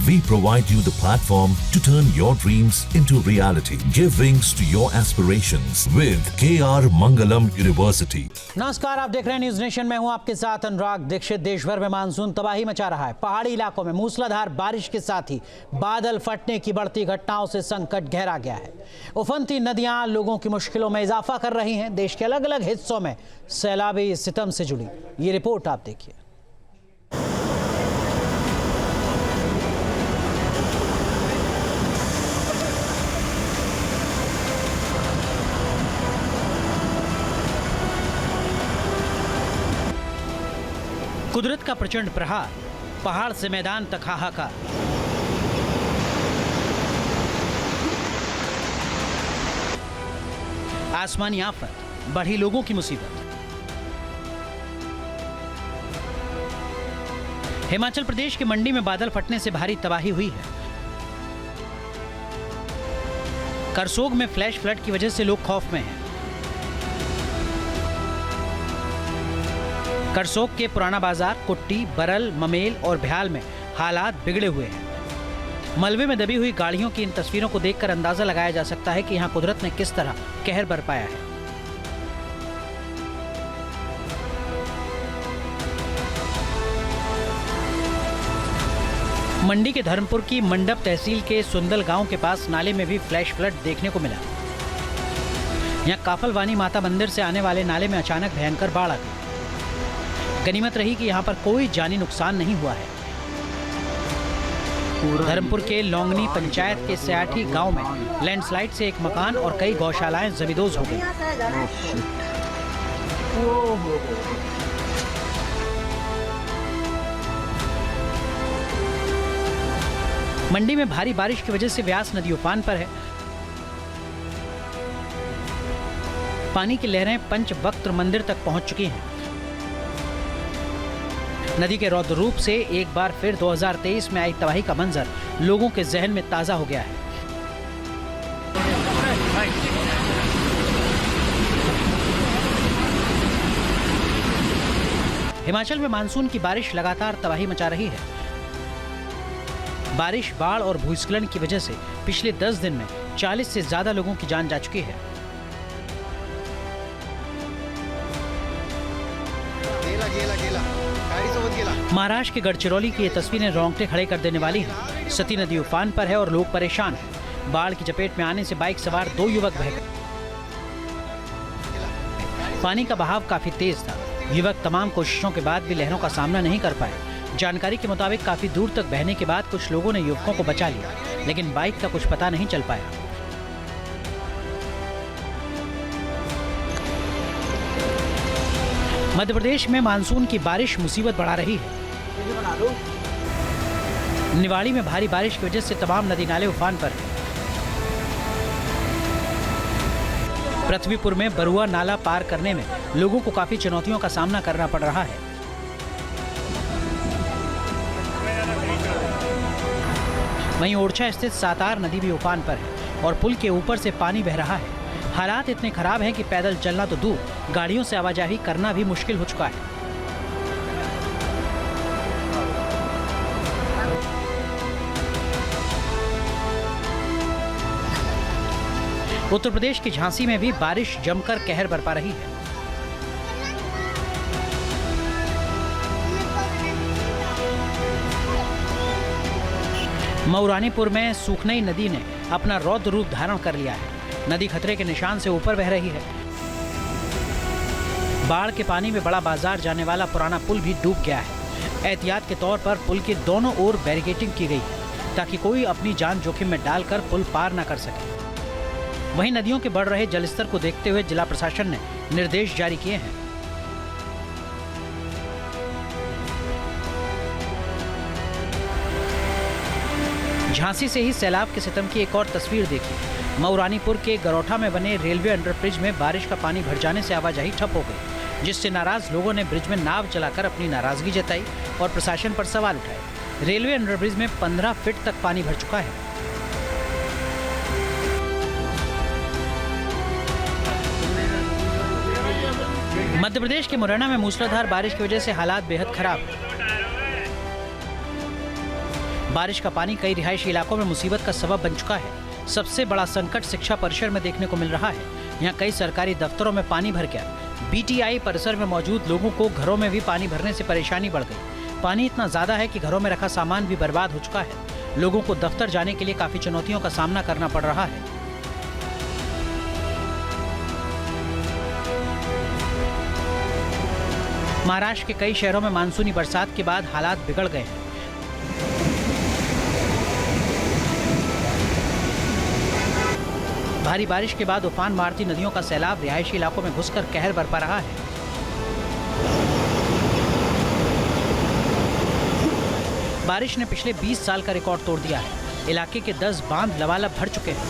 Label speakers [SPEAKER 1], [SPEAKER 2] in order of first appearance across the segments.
[SPEAKER 1] We provide you the platform to turn your dreams into reality. Give wings to your aspirations with KR Mangalam University.
[SPEAKER 2] नमस्कार, आप देख रहे हैं news nation. मैं हूं आपके साथ अनुराग दीक्षित। देश भर में मानसून तबाही मचा रहा है। पहाड़ी इलाकों में मूसलाधार बारिश के साथ ही बादल फटने की बढ़ती घटनाओं से संकट गहरा गया है। उफनती नदियां लोगों की मुश्किलों में इजाफा कर रही हैं। देश के अलग अलग हिस्सों में सैलाबी सितम से जुड़ी ये रिपोर्ट आप देखिए। कुदरत का प्रचंड प्रहार, पहाड़ से मैदान तक हाहाकार। आसमानी आफत, बढ़ी लोगों की मुसीबत। हिमाचल प्रदेश के मंडी में बादल फटने से भारी तबाही हुई है। करसोग में फ्लैश फ्लड की वजह से लोग खौफ में हैं। करसोग के पुराना बाजार, कुट्टी, बरल, ममेल और भ्याल में हालात बिगड़े हुए हैं। मलबे में दबी हुई गाड़ियों की इन तस्वीरों को देखकर अंदाजा लगाया जा सकता है कि यहां कुदरत ने किस तरह कहर बरपाया है। मंडी के धर्मपुर की मंडप तहसील के सुंदल गांव के पास नाले में भी फ्लैश फ्लड देखने को मिला। यहां काफलवानी माता मंदिर से आने वाले नाले में अचानक भयंकर बाढ़ आ गई। गनीमत रही कि यहां पर कोई जानी नुकसान नहीं हुआ है। धर्मपुर के लोंगनी पंचायत के सयाठी गांव में लैंडस्लाइड से एक मकान और कई गौशालाएं जमींदोज हो गई। मंडी में भारी बारिश की वजह से व्यास नदी उफान पर है। पानी की लहरें पंचवक्त मंदिर तक पहुंच चुकी हैं। नदी के रौद्र रूप से एक बार फिर 2023 में आई तबाही का मंजर लोगों के जहन में ताजा हो गया है। हिमाचल में मानसून की बारिश लगातार तबाही मचा रही है। बारिश, बाढ़ और भूस्खलन की वजह से पिछले 10 दिन में 40 से ज्यादा लोगों की जान जा चुकी है। महाराष्ट्र के गढ़चिरौली की ये तस्वीरें रोंगटे खड़े कर देने वाली हैं। सती नदी उफान पर है और लोग परेशान हैं। बाढ़ की चपेट में आने से बाइक सवार 2 युवक बह गए। पानी का बहाव काफी तेज था। युवक तमाम कोशिशों के बाद भी लहरों का सामना नहीं कर पाए। जानकारी के मुताबिक काफी दूर तक बहने के बाद कुछ लोगों ने युवकों को बचा लिया, लेकिन बाइक का कुछ पता नहीं चल पाया। मध्य प्रदेश में मानसून की बारिश मुसीबत बढ़ा रही है। निवाड़ी में भारी बारिश की वजह से तमाम नदी नाले उफान पर हैं। पृथ्वीपुर में बरुआ नाला पार करने में लोगों को काफी चुनौतियों का सामना करना पड़ रहा है। वहीं ओरछा स्थित सातार नदी भी उफान पर है और पुल के ऊपर से पानी बह रहा है। हालात इतने खराब हैं कि पैदल चलना तो दूर, गाड़ियों से आवाजाही करना भी मुश्किल हो चुका है। उत्तर प्रदेश की झांसी में भी बारिश जमकर कहर बरपा रही है। मऊरानीपुर में सूखनई नदी ने अपना रौद्र रूप धारण कर लिया है। नदी खतरे के निशान से ऊपर बह रही है। बाढ़ के पानी में बड़ा बाजार जाने वाला पुराना पुल भी डूब गया है। एहतियात के तौर पर पुल के दोनों ओर बैरिकेडिंग की गई है ताकि कोई अपनी जान जोखिम में डालकर पुल पार न कर सके। वहीं नदियों के बढ़ रहे जलस्तर को देखते हुए जिला प्रशासन ने निर्देश जारी किए हैं। झांसी से ही सैलाब के सितम की एक और तस्वीर देखी। मऊरानीपुर के गरौठा में बने रेलवे अंडरब्रिज में बारिश का पानी भर जाने से आवाजाही ठप हो गई, जिससे नाराज लोगों ने ब्रिज में नाव चलाकर अपनी नाराजगी जताई और प्रशासन पर सवाल उठाए। रेलवे अंडरब्रिज में 15 फीट तक पानी भर चुका है। मध्य प्रदेश के मुरैना में मूसलाधार बारिश की वजह से हालात बेहद खराब हैं। बारिश का पानी कई रिहायशी इलाकों में मुसीबत का सबब बन चुका है। सबसे बड़ा संकट शिक्षा परिसर में देखने को मिल रहा है। यहाँ कई सरकारी दफ्तरों में पानी भर गया। बीटीआई परिसर में मौजूद लोगों को घरों में भी पानी भरने से परेशानी बढ़ गई। पानी इतना ज्यादा है कि घरों में रखा सामान भी बर्बाद हो चुका है। लोगों को दफ्तर जाने के लिए काफी चुनौतियों का सामना करना पड़ रहा है। महाराष्ट्र के कई शहरों में मानसूनी बरसात के बाद हालात बिगड़ गए हैं। भारी बारिश के बाद उफान मारती नदियों का सैलाब रिहायशी इलाकों में घुसकर कहर बरपा रहा है। बारिश ने पिछले 20 साल का रिकॉर्ड तोड़ दिया है। इलाके के 10 बांध लबालब भर चुके हैं।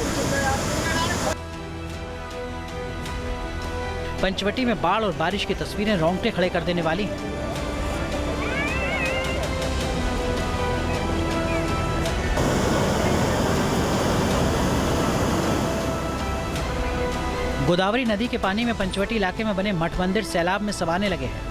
[SPEAKER 2] पंचवटी में बाढ़ और बारिश की तस्वीरें रोंगटे खड़े कर देने वाली हैं। गोदावरी नदी के पानी में पंचवटी इलाके में बने मठ मंदिर सैलाब में समाने लगे हैं।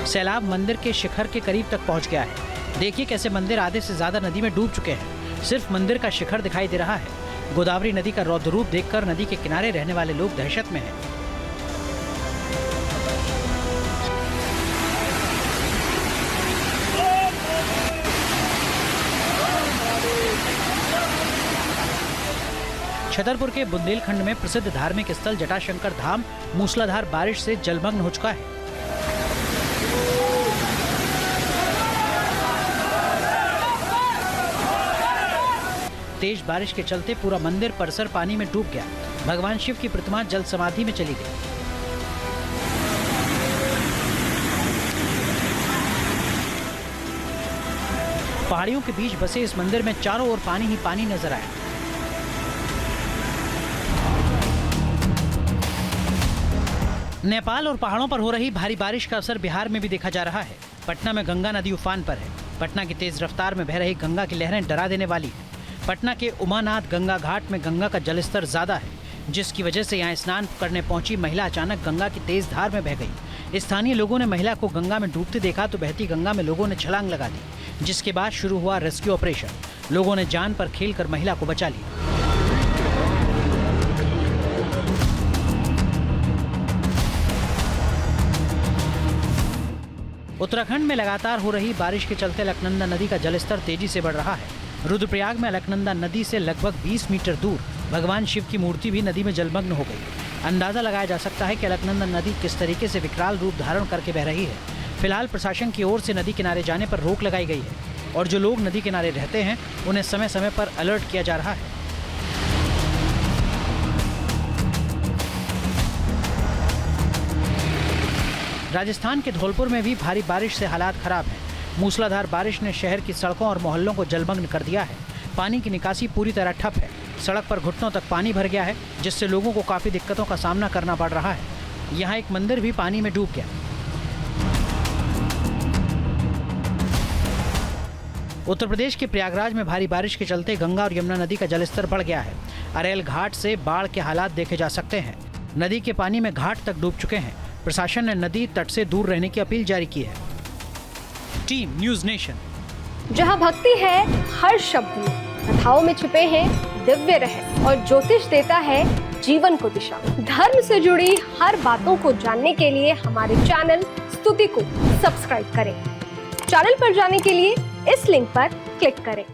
[SPEAKER 2] सैलाब मंदिर के शिखर के करीब तक पहुंच गया है। देखिए कैसे मंदिर आधे से ज्यादा नदी में डूब चुके हैं। सिर्फ मंदिर का शिखर दिखाई दे रहा है। गोदावरी नदी का रौद्र रूप देखकर नदी के किनारे रहने वाले लोग दहशत में हैं। छतरपुर के बुंदेलखंड में प्रसिद्ध धार्मिक स्थल जटाशंकर धाम मूसलाधार बारिश से जलमग्न हो चुका है। तेज बारिश के चलते पूरा मंदिर परिसर पानी में डूब गया। भगवान शिव की प्रतिमा जल समाधि में चली गई। पहाड़ियों के बीच बसे इस मंदिर में चारों ओर पानी ही पानी नजर आया। नेपाल और पहाड़ों पर हो रही भारी बारिश का असर बिहार में भी देखा जा रहा है। पटना में गंगा नदी उफान पर है। पटना की तेज रफ्तार में बह रही गंगा की लहरें डरा देने वाली है। पटना के उमानाथ गंगा घाट में गंगा का जलस्तर ज्यादा है, जिसकी वजह से यहाँ स्नान करने पहुंची महिला अचानक गंगा की तेज धार में बह गई। स्थानीय लोगों ने महिला को गंगा में डूबते देखा तो बहती गंगा में लोगों ने छलांग लगा दी, जिसके बाद शुरू हुआ रेस्क्यू ऑपरेशन। लोगों ने जान पर खेलकर महिला को बचा लिया। उत्तराखंड में लगातार हो रही बारिश के चलते अलकनंदा नदी का जलस्तर तेजी से बढ़ रहा है। रुद्रप्रयाग में अलकनंदा नदी से लगभग 20 मीटर दूर भगवान शिव की मूर्ति भी नदी में जलमग्न हो गई। अंदाजा लगाया जा सकता है कि अलकनंदा नदी किस तरीके से विकराल रूप धारण करके बह रही है। फिलहाल प्रशासन की ओर से नदी किनारे जाने पर रोक लगाई गई है और जो लोग नदी किनारे रहते हैं उन्हें समय समय पर अलर्ट किया जा रहा है। राजस्थान के धौलपुर में भी भारी बारिश से हालात खराब हैं। मूसलाधार बारिश ने शहर की सड़कों और मोहल्लों को जलमग्न कर दिया है। पानी की निकासी पूरी तरह ठप है। सड़क पर घुटनों तक पानी भर गया है, जिससे लोगों को काफी दिक्कतों का सामना करना पड़ रहा है। यहाँ एक मंदिर भी पानी में डूब गया। उत्तर प्रदेश के प्रयागराज में भारी बारिश के चलते गंगा और यमुना नदी का जलस्तर बढ़ गया है। अरेल घाट से बाढ़ के हालात देखे जा सकते हैं। नदी के पानी में घाट तक डूब चुके हैं। प्रशासन ने नदी तट से दूर रहने की अपील जारी की है। Team news nation.
[SPEAKER 3] जहां भक्ति है हर शब्द में, कथाओं में छुपे हैं दिव्य रहस्य और ज्योतिष देता है जीवन को दिशा। धर्म से जुड़ी हर बातों को जानने के लिए हमारे चैनल स्तुति को सब्सक्राइब करें। चैनल पर जाने के लिए इस लिंक पर क्लिक करें।